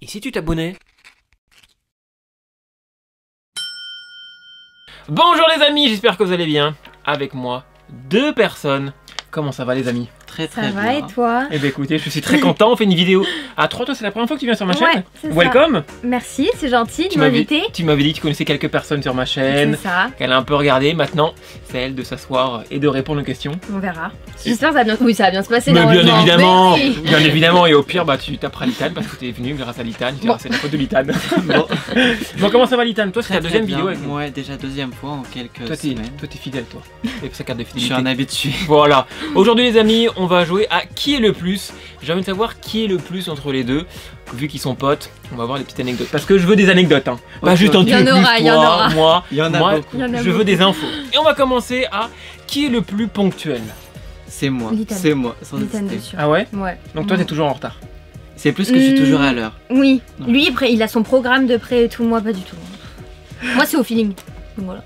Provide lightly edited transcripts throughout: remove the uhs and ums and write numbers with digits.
Et si tu t'abonnais? Bonjour les amis, j'espère que vous allez bien. Avec moi, deux personnes. Comment ça va les amis? Très Ça bien. va et toi? Eh bien écoutez, je suis très content, on fait une vidéo à 3 toi, c'est la première fois que tu viens sur ma chaîne? Ouais, c'est ça. Welcome. Merci, c'est gentil de Tu m'avais m'inviter. dit que tu connaissais quelques personnes sur ma chaîne, C'est ça, qu'elle a un peu regardé. Maintenant, c'est à elle de s'asseoir et de répondre aux questions. on verra. J'espère que ça va bien, oui, ça va bien se passer. Mais bien normalement. évidemment, Mais oui. bien évidemment, et au pire, bah tu taperas Litane parce que tu es venu grâce à Litane. Tu Bon. c'est la faute de Litane. Bon, Bon, comment ça va Litane? Toi, c'est très, ta deuxième très vidéo bien. avec moi. Ouais, déjà deuxième fois en quelques Toi, semaines. t'es fidèle, toi. Et sa carte de Je fidélité. suis un habitué. Voilà. Aujourd'hui, les amis, on va jouer à qui est le plus. J'ai envie de savoir qui est le plus entre les deux. Vu qu'ils sont potes, on va voir les petites anecdotes. Parce que je veux des anecdotes, hein. Pas Ok, juste un ok. tu Il y es en plus, aura, il y en toi, aura. moi. Il y en a Moi, beaucoup. Il y en a je beaucoup. veux des infos. Et on va commencer à qui est le plus ponctuel. C'est moi. Litane. C'est moi, sans Litane hésiter. dessus. Ah ouais? Ouais. Donc toi, t'es toujours en retard. C'est plus que je suis toujours à l'heure. Oui, Non. lui il a son programme de prêt et tout, moi pas du tout. Moi c'est au feeling. Donc voilà.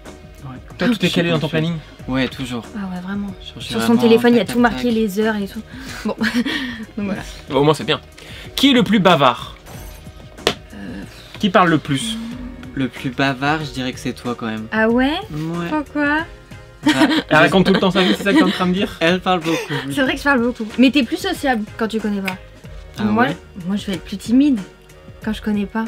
Toi, tout est Je suis calé dans ton ponctuel. planning. Ouais, toujours. Ah ouais, vraiment. Je suis Sur son vraiment téléphone, il y a tac, tout tac, marqué, tac. les heures et tout. Bon. Donc voilà. Au moins, c'est bien. Qui est le plus bavard? Qui parle le plus? Le plus bavard, je dirais que c'est toi quand même. Ah ouais? Ouais. Pourquoi? Elle raconte tout le temps sa vie, c'est ça que t'es en train de dire? Elle parle beaucoup. oui. C'est vrai que je parle beaucoup. Mais t'es plus sociable quand tu connais pas. Ah moi, ouais moi je vais être plus timide quand je connais pas.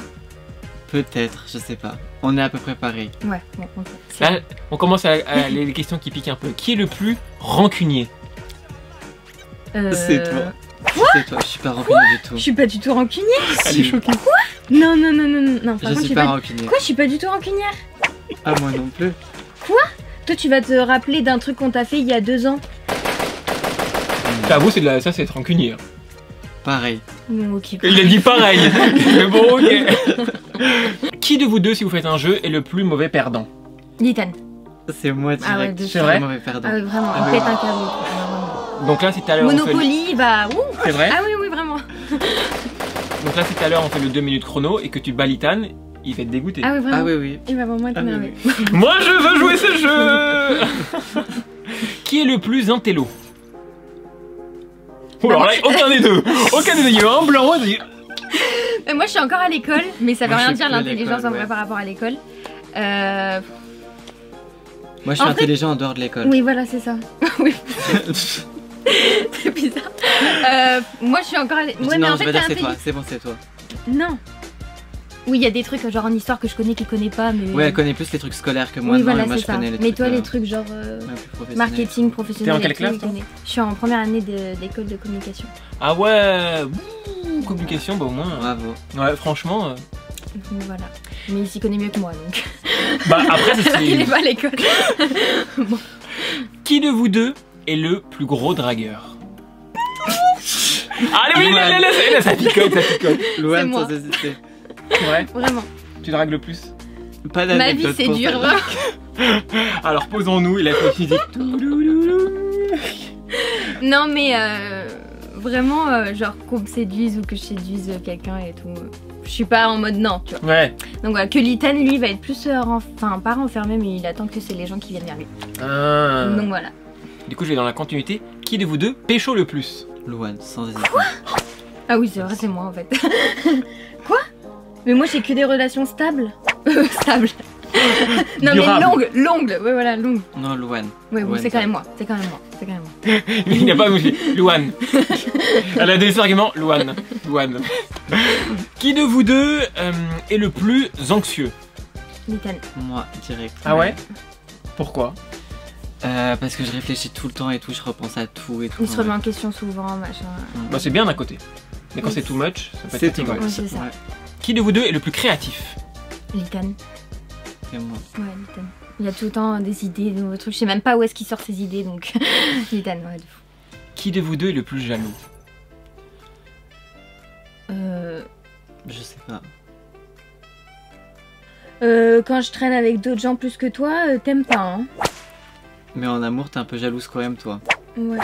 Peut-être, je sais pas. On est à peu près pareil. Ouais, bon, ok. Là, on commence à les questions qui piquent un peu. Qui est le plus rancunier? C'est toi. C'est toi, je suis pas rancunier du tout. Je suis pas du tout rancunière. Elle est choquée. Non, non, non, non, non. Non, par Je contre, suis pas rancunier. Quoi, je suis pas du tout rancunière. Ah, moi non plus. Toi, tu vas te rappeler d'un truc qu'on t'a fait il y a 2 ans. T'avoues, ça c'est être rancunier. hein. Pareil. Bon, ok. Il a dit pareil. Mais bon, ok. Qui de vous deux, si vous faites un jeu, est le plus mauvais perdant? Litane. C'est moi direct. Ah ouais, de je suis C'est vrai mauvais perdant. Ah oui, vraiment, Ah il oui. pète un câble. Vraiment. Donc là, c'est tout à l'heure. on fait le- Monopoly, bah, ouh. C'est vrai? Ah oui, oui, vraiment. Donc là, c'est tout à l'heure, on fait le 2 minutes chrono et que tu bats Litane, il va être dégoûté. Ah oui, vraiment. Ah oui, oui. Il va vraiment être Ah oui, énervé. Moi, je veux jouer ce jeu. Qui est le plus intello? Oh, alors là, aucun des deux. Aucun des deux. Il y a un blanc. il y a- Mais moi, je suis encore à l'école, mais ça veut Moi, je rien suis dire plus à l'intelligence l'école, en vrai ouais. par rapport à l'école. Moi, je suis En fait- intelligent en dehors de l'école. Oui, voilà, c'est ça. Oui, c'est bizarre. Moi, je suis encore à l'école. Je Ouais, dis mais non, en je fait, vais t'es dire c'est toi. intelligent. C'est bon, c'est toi. Non. Oui, il y a des trucs genre en histoire que je connais qu'il connaît pas, mais. Ouais, elle connaît plus les trucs scolaires que moi. Oui, non, voilà, moi, c'est je ça. connais les Mais trucs, toi, les trucs genre ouais, plus professionnels. marketing professionnel. T'es en et quelle tout, classe, il toi connaît. Je suis en première année d'école de communication. Ah ouais. Ouh, communication, bah au moins. Bravo. Ouais, franchement. Donc voilà. Mais il s'y connaît mieux que moi, donc. Bah après, Il est c'est. pas à l'école. Qui de vous deux est le plus gros dragueur? Allez, oui, Louane. là, ça picote, ça picote. Louane, moi. sans hésiter. C'est vrai? Vraiment. Tu dragues le plus? Pas Ma vie, d'anecdote c'est pour dur, celle-là. vraiment. Alors posons-nous et la musique. Non, mais vraiment, genre qu'on me séduise ou que je séduise quelqu'un et tout. Je suis pas en mode non, tu vois. Ouais. Donc voilà, que Litane, lui, va être plus, enfin, pas renfermé, mais il attend que c'est les gens qui viennent vers lui. Ah. Donc voilà. Du coup, je vais dans la continuité. Qui de vous deux pécho le plus? Louane, sans hésiter. Ah oui, c'est vrai, c'est moi en fait. Quoi? Mais moi, j'ai que des relations stables. Stables. Non, Durable. mais longues, ouais, voilà, longues. Non, Louane. Ouais, bon, Ouais, c'est quand ça. même moi, c'est quand même moi, c'est quand même moi. Il n'a pas bougé. Louane. Elle a des arguments. Louane. Louane. Qui de vous deux est le plus anxieux? Litane. Moi, direct. Ah ouais? Pourquoi? Parce que je réfléchis tout le temps et tout, je repense à tout et tout. Il se remet en question souvent, machin. Bah c'est bien d'un côté. Mais quand Oui. c'est too much, ça peut C'est être tout. fatigant. Ouais, c'est ça. Ouais, Qui de vous deux est le plus créatif? Litane. c'est moi. Ouais, Litane. Il a tout le temps des idées, de nouveaux trucs. Je sais même pas où est-ce qu'il sort ses idées, donc Litane, ouais, de fou. Qui de vous deux est le plus jaloux? Je sais pas. Quand je traîne avec d'autres gens plus que toi, t'aimes pas, hein? Mais en amour, t'es un peu jalouse quand même, toi. Ouais.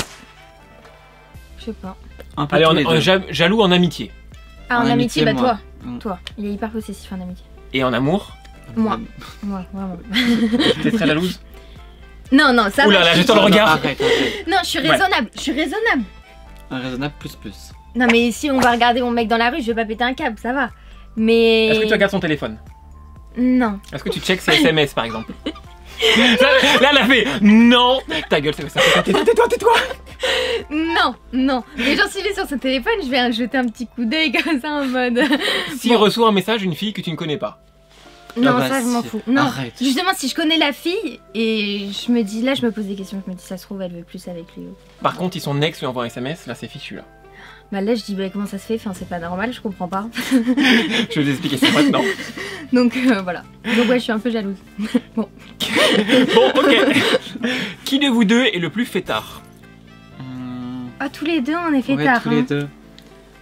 Je sais pas. Un peu Allez, tous on les est deux. jaloux en amitié. Ah, en En amitié, amitié, bah moi. toi. Mm. Toi. Il est hyper possessif en amitié. Et en amour? Moi. Ouais, vraiment. T'es très jalouse? Non, non, ça Oula va. là, je je te suis- le regarde. Arrête, arrête. Non, je suis raisonnable. Je suis raisonnable. Un raisonnable plus plus. Non, mais si on va regarder mon mec dans la rue, je vais pas péter un câble, ça va. Mais. Est-ce que tu regardes son téléphone? Non. Est-ce que tu checks ses SMS par exemple? Là, elle a fait non. Ta gueule, c'est ça. Tais-toi. Non, non. Mais j'en suis sur son téléphone, je vais jeter un petit coup d'œil comme ça en mode. S'il reçoit un message d'une fille que tu ne connais pas. Non, bah, ça je m'en si. fous. Non, Arrête. justement, si je connais la fille et je me dis, là, je me pose des questions, je me dis, ça se trouve, elle veut plus avec lui. Par contre, si son ex lui envoie un SMS, là c'est fichu là. Bah là, je dis, bah comment ça se fait? Enfin, c'est pas normal, je comprends pas. Je vais vous expliquer ça maintenant. Donc voilà. Donc ouais, je suis un peu jalouse. Bon, ok. Qui de vous deux est le plus fêtard? Ah, tous les deux, on est fait Ouais, tard. tous les deux.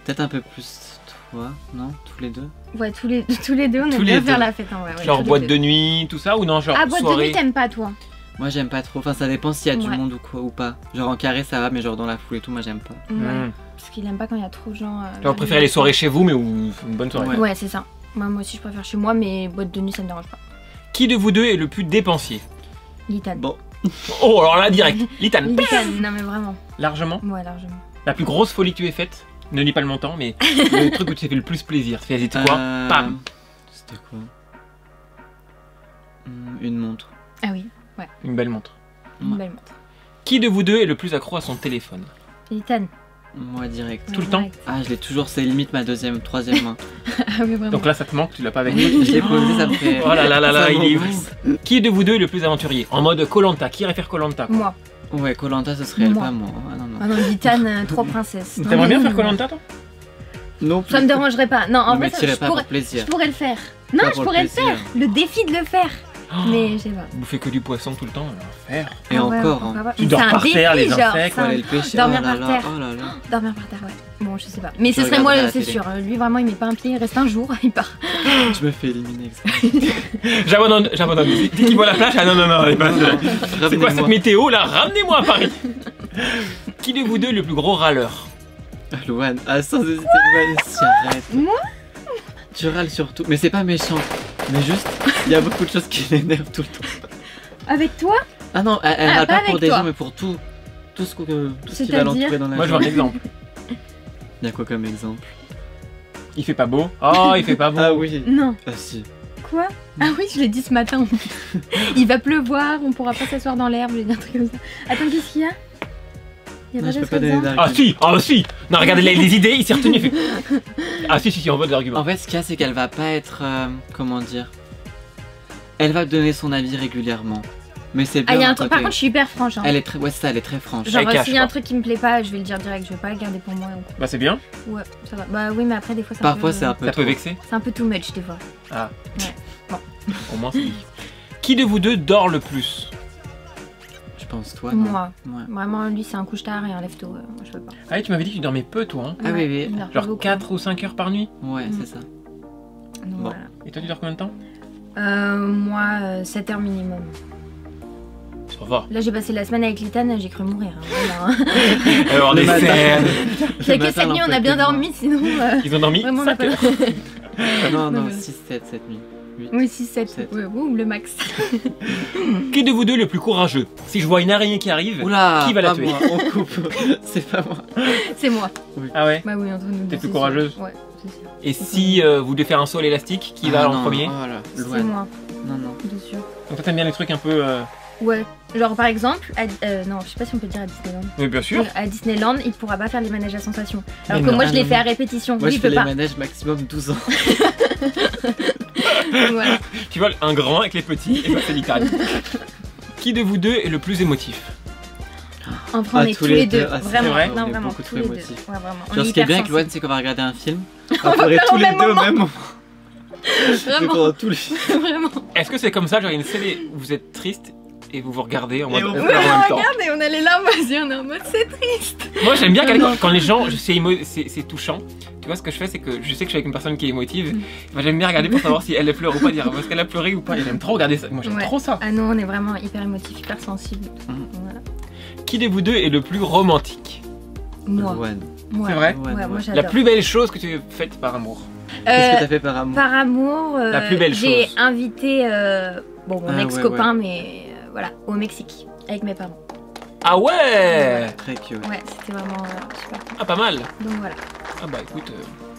Peut-être un peu plus toi, non? Tous les deux. Ouais, tous les deux, on Tous aime les bien deux. faire la fête. Hein, ouais, Genre tous les boîte deux. de nuit, tout ça ou non? Genre Ah, boîte de soirée? nuit, t'aimes pas, toi? Moi j'aime pas trop, enfin ça dépend s'il y a du Ouais. monde ou quoi ou pas. Genre en carré ça va, mais genre dans la foule et tout, moi j'aime pas. Ouais. Hmm. Parce qu'il aime pas quand il y a trop de gens. Genre, vous préférez les soirées chez vous, mais ou une bonne soirée. Ouais. Ouais, c'est ça. Moi aussi, je préfère chez moi, mais boîte de nuit, ça me dérange pas. Qui de vous deux est le plus dépensier? Litan. Bon, Oh, alors là, direct. Litan. Litan, non mais vraiment. Largement. Ouais, largement. La plus grosse folie que tu aies faite? Ne dis pas le montant, mais le truc où tu t'es fait le plus plaisir. Tu fais hésiter quoi? Pam. C'était quoi? Une montre. Ah oui, Une belle montre. une Ouais. belle montre. Qui de vous deux est le plus accro à son téléphone? Litan. Moi direct. Tout le temps? Direct. Ah je l'ai toujours, c'est limite ma deuxième, troisième main. Ah oui, vraiment. Donc là, ça te manque, tu l'as pas avec nous. Je l'ai posé, ça me fait... Oh là là là là, ça il est m'angoisse. ouf. Qui de vous deux est le plus aventurier? En mode Koh-Lanta. Qui réfère Koh-Lanta? Moi. Ouais, Koh-Lanta ce serait elle, Moi. pas moi. Ah non, non. Ah non, Litan, trois princesses. Non, T'aimerais mais bien oui, faire mais- Koh-Lanta, toi? Non plus. Ça me dérangerait pas. Non, en Ne vrai, me tirez je pas pourrais, pour plaisir. je pourrais le faire. Non, Pas je pour pourrais le plaisir. faire. Le défi de le faire. Oh, Mais je sais pas. vous faites que du poisson tout le temps, faire. Et Ah ouais, encore, pourquoi hein. pas. Tu Mais dors c'est un par terre, défi, les genre, insectes, c'est un- Faut aller le pêcher. Dormir oh là par là, terre. oh là là. Dormir par terre, ouais. Bon, je sais pas. Mais Je ce serait moi, regarderai à la c'est télé. sûr. Lui, vraiment, il met pas un pied, il reste un jour, il part. Je me fais éliminer. J'abandonne. Dès qu'il voit la plage, ah non, non, non, allez, pas. C'est quoi cette Revenez-moi. météo là? Ramenez-moi à Paris. Qui de vous deux est le plus gros râleur? Louane, ah sans hésiter, Louane, si arrête. Moi Tu râles surtout, mais c'est pas méchant. Mais juste, il y a beaucoup de choses qui l'énervent tout le temps. Avec toi? Ah non, elle Ah, râle pas pas pour avec des toi. gens, mais pour tout. Tout ce qui va C'est-à-dire l'entourer dans la Moi, je vois un journée. exemple. Il y a quoi comme exemple? Il fait pas beau. Oh, il fait pas beau. Ah oui. Non. Ah si. Quoi? Ah oui, je l'ai dit ce matin. Il va pleuvoir, on pourra pas s'asseoir dans l'herbe, j'ai dit un truc comme ça. Attends, qu'est-ce qu'il y a? Il y a Non, je peux d'autres pas donner exemples d'argument. Ah si. Non, regardez les idées, il s'est retenu. Il fait... Ah si, on veut de l'argument. En fait, ce qu'il y a, c'est qu'elle va pas être. Comment dire? Elle va donner son avis régulièrement. Mais c'est bien. Ah, il y a un d'un truc, côté. par contre, je suis hyper franche. Hein. Elle est très. Ouais, c'est ça, elle est très franche. Genre, Elle cache, s'il y a un quoi. truc qui me plaît pas, je vais le dire direct, je vais pas le garder pour moi. Donc. Bah c'est bien. Ouais, ça va. Bah oui, mais après, des fois, c'est Parfois, un peu, c'est un peu. Ça peut trop. vexer. c'est un peu too much, des fois. Ah. Ouais. Bon. Au moins c'est dit. Qui de vous deux dort le plus? Je pense, toi. non Moi. Ouais. Vraiment, lui, c'est un couche-tard et un lève-tôt. Moi, je peux pas. Ah oui, tu m'avais dit que tu dormais peu toi. Hein. Ah oui, oui. il dort pas Genre beaucoup. 4 ou 5 heures par nuit. Ouais, Mm. c'est ça. Donc, Bon. voilà. Et toi tu dors combien de temps? Moi, 7 heures minimum. Ça va. Là, j'ai passé la semaine avec Litane, j'ai cru mourir. Hein, voilà, hein. Alors Le des matin. scènes. Il y a que cette nuit, on a bien dormi, sinon. Ils ont dormi Vraiment, on a 5 pas. heures. Non, non, mais- 6, 7, 7 nuits. 8. Oui, 6, 7. Sept. Ouais, ouh, le max. Qui de vous deux est le plus courageux? Si je vois une araignée qui arrive. Oula, Qui va la pas tuer? moi, on coupe. C'est pas moi. C'est moi. Ah ouais. Bah oui, entre nous deux. T'es plus c'est sûr. courageuse? Ouais, c'est sûr. Et si vous devez faire un saut à l'élastique, qui va Ah en non, premier? Oh là, C'est Louane. moi, Non, non. bien sûr. Donc toi t'aimes bien les trucs un peu. Ouais. Genre, par exemple, non, je sais pas si on peut dire à Disneyland. Oui bien sûr. À Disneyland, il pourra pas faire les manèges à sensations. Alors Mais que non. moi, je Ah l'ai non, fait non. à répétition. Moi, Lui, je il fais peut les pas. manèges maximum 12 ans. Voilà. Tu vois un grand avec les petits et bah c'est littéral. Qui de vous deux est le plus émotif? En vrai, on est tous les deux. Ah, c'est Vraiment, vrai, non, on est vraiment, beaucoup tous trop les deux. émotifs. Ouais, vraiment. On Genre, est ce qui est hyper bien avec Louane, sensibles. c'est qu'on va regarder un film. On va pleurer faire tous au les même deux au moment. même moment. Mais Vraiment, pendant tout le film. vraiment. Est-ce que c'est comme ça, genre il y a une scène où vous êtes triste et vous vous regardez en mode Et on on pleure pleure en même temps? Regarde, et on a les larmes aux yeux, on est en mode c'est triste. Moi j'aime bien Non. quand les gens, c'est touchant. Tu vois ce que je fais, c'est que je sais que je suis avec une personne qui est émotive. Moi j'aime bien regarder pour savoir si elle pleure ou pas, dire est-ce qu'elle a pleuré ou pas. Et j'aime trop regarder ça. Moi j'aime Ouais. trop ça. Ah non, on est vraiment hyper émotifs, hyper sensibles. Mm. Voilà. Qui de vous deux est le plus romantique? Moi. Louane. Moi. C'est vrai? Ouais, moi La j'adore. plus belle chose que tu aies faite par amour. Qu'est-ce que t'as fait par amour? Par amour, La plus belle j'ai chose. invité mon Ah, ex-copain, mais voilà, au Mexique, avec mes parents. Ah ouais! Très cute. Ouais, c'était vraiment super. Ah pas mal. Donc voilà. Ah bah écoute,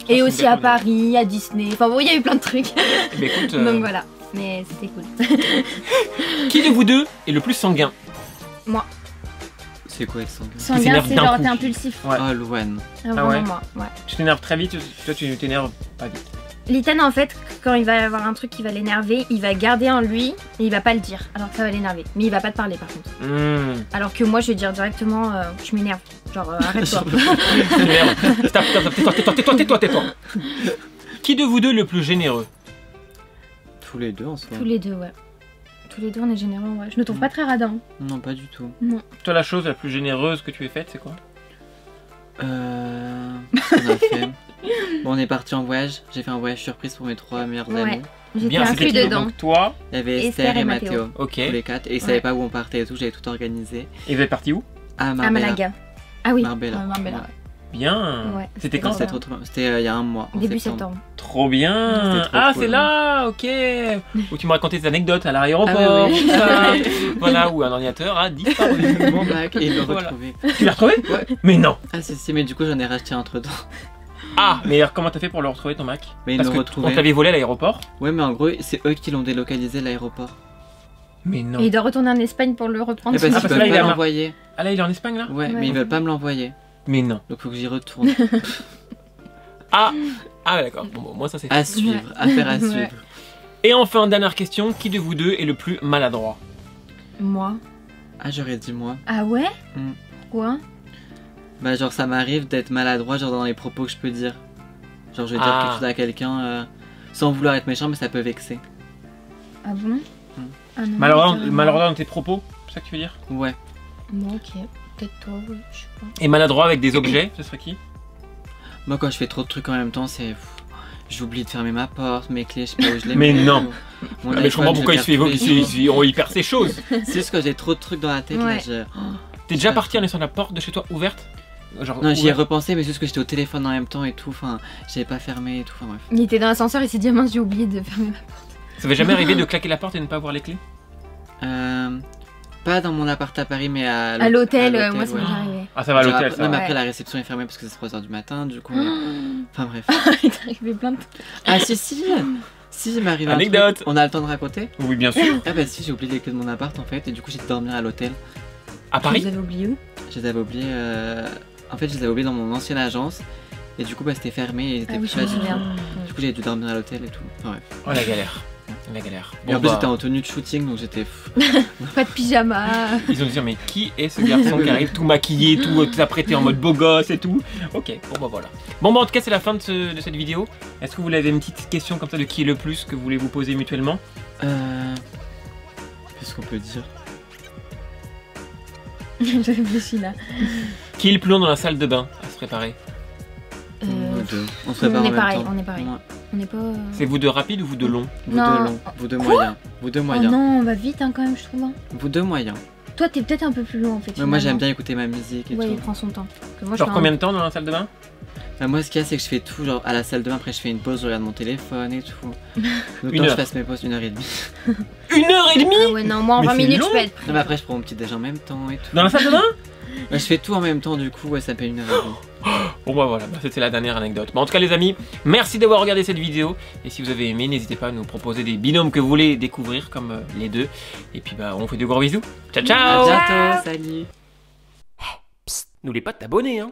Et aussi à Paris, à Disney. Enfin bon, il y a eu plein de trucs. Eh ben, écoute, Donc voilà. Mais c'était cool. qui de vous deux est le plus sanguin? Moi. C'est quoi être sanguin? Sanguin, s'énerve c'est d'un genre coup. t'es impulsif. Ouais. Oh, Louane. Ah, Ah vraiment ouais. moi. Ouais. Tu t'énerves très vite, toi tu t'énerves pas vite. Litan, en fait, quand il va avoir un truc qui va l'énerver, il va garder en lui et il va pas le dire. Alors que ça va l'énerver. Mais il va pas te parler par contre. Alors que moi, je vais dire directement, je m'énerve. Genre, arrête-toi. Stop, tais-toi. Qui de vous deux est le plus généreux? Tous les deux en soi. Tous les deux, ouais. Tous les deux, on est généreux, ouais. Je me trouve pas très radin. Non, pas du tout. Non. Toi, la chose la plus généreuse que tu aies faite, c'est quoi? Qu'est-ce qu'on a fait? Bon, on est parti en voyage. J'ai fait un voyage surprise pour mes 3 meilleurs Ouais. amis. J'étais Bien, inclus c'était dedans. donc toi. Il y avait Esther Esther et et Mathéo. Mathéo. Ok. Tous Et les 4. Et ils savaient pas où on partait et tout. J'avais tout organisé. vous êtes parti où? À À Marbella. Malaga. Ah oui. Marbella. Marbella. Bien. Ouais, C'était quand Non, c'était trop bien. C'était il y a un mois. en Début septembre. septembre. Trop bien. C'était trop Ah, cool. c'est là, ok. Où tu me racontais des anecdotes à l'aéroport. Ah ouais, ça. Voilà, où un ordinateur a disparu. Mon bac et il l'a Voilà. retrouvé. Tu l'as retrouvé? Ouais. Mais non. Ah si, mais du coup j'en ai racheté entre temps. Ah, mais alors comment t'as fait pour le retrouver ton Mac? Mais ils Parce l'ont que retrouvé. on t'avait volé à l'aéroport. Ouais, mais en gros, c'est eux qui l'ont délocalisé l'aéroport. Mais non. Et il doit retourner en Espagne pour le reprendre. Et parce parce qu'ils que là, peuvent il pas est à Mar- l'envoyer. Ah là, il est en Espagne là? Ouais, Ouais. mais ils veulent pas me l'envoyer. Mais non. Donc faut que j'y retourne. Ah, ouais, d'accord. Bon, moi ça c'est. À suivre, affaire à Ouais. suivre. Et enfin, dernière question, qui de vous deux est le plus maladroit? Moi. Ah, j'aurais dit moi. Ah ouais Hmm. Pourquoi? Bah, genre, ça m'arrive d'être maladroit, genre dans les propos que je peux dire. Genre, je vais dire Ah. quelque chose à quelqu'un sans vouloir être méchant, mais ça peut vexer. Ah bon Ah non, Maladroit, carrément. maladroit dans tes propos, c'est ça que tu veux dire? Ouais. Bon, ok. Peut-être toi, ouais, je sais pas. Et maladroit avec des objets, ce serait qui? Moi, quand je fais trop de trucs en même temps, c'est. J'oublie de fermer ma porte, mes clés, je sais pas où je les Mais mets. non. Mon Ah, mais je comprends iPhone, pourquoi il se perds fait tous les jours. il perd ses choses. C'est juste que j'ai trop de trucs dans la tête, là, Ouais. T'es déjà parti en laissant la porte de chez toi ouverte? Genre, Non, j'y ai ouverte. repensé, mais c'est juste que j'étais au téléphone en même temps et tout. Enfin, j'avais pas fermé et tout. Enfin, bref. Il était dans l'ascenseur, il s'est dit, ah mince, j'ai oublié de fermer ma porte. Ça m'est jamais arrivé de claquer la porte et de ne pas avoir les clés? Pas dans mon appart à Paris, mais à À l'hôtel, à moi ça ouais. m'est déjà arrivé. Ah, ça va à Genre l'hôtel, après- ça Non, mais va. après, Ouais. la réception est fermée parce que c'est 3h du matin, du coup. Enfin, bref. Il est arrivé plein de trucs. Ah, si, il m'arrive un Anecdote. truc. On a le temps de raconter? Oui, bien sûr. Ah, bah, si, j'ai oublié les clés de mon appart en fait, et du coup, j'ai dû dormir à l'hôtel. À Paris? Vous avez oublié où? Je les avais oubliés. En fait, je les avais oubliés dans mon ancienne agence, et du coup, bah, c'était fermé et ils étaient Ah oui, plus je me là, du souviens. coup. Du coup, j'ai dû dormir à l'hôtel et tout. Enfin, bref. Oh la galère. La galère. Et en plus, bah, j'étais en tenue de shooting, donc j'étais. Pas de pyjama. Ils ont dit mais qui est ce garçon qui arrive tout maquillé, tout apprêté en mode beau gosse et tout. Ok, bon bah voilà. Bon bah en tout cas c'est la fin de cette vidéo. Est-ce que vous avez une petite question comme ça de qui est le plus que vous voulez vous poser mutuellement? Qu'est-ce qu'on peut dire? Je réfléchis là. Qui est le plus long dans la salle de bain à se préparer? Nous deux. On se on prépare en est même pareil, temps. on est pareil. Ouais. On n'est pas. C'est vous deux rapides ou vous deux longs? Vous Non. deux longs, vous deux moyens. Vous deux Oh moyens. non, on va vite hein, quand même, je trouve. hein. Vous deux moyens. Toi, t'es peut-être un peu plus long en fait. Mais moi, j'aime finalement. bien écouter ma musique et Ouais, il tout. prend son temps. Que moi, je Genre fais combien de temps dans la salle de bain? Bah, moi, ce qu'il y a, c'est que je fais tout, genre à la salle de bain, après je fais une pause, je regarde mon téléphone et tout. Le Une temps que je heure. fasse mes pauses, 1h30. 1h30 Ah ouais, non, moi en Mais 20 c'est minutes, long. je peux être prêt. Non, mais après, je prends mon petit déj en même temps et tout. dans la salle de bain? Bah, je fais tout en même temps, du coup, ouais, ça fait 1h30. Bon bah voilà, bah, c'était la dernière anecdote. Bon, en tout cas les amis, merci d'avoir regardé cette vidéo. Et si vous avez aimé, n'hésitez pas à nous proposer des binômes que vous voulez découvrir comme les deux. Et puis bah on vous fait de gros bisous. Ciao ciao. À bientôt, salut! N'oublie pas de t'abonner hein.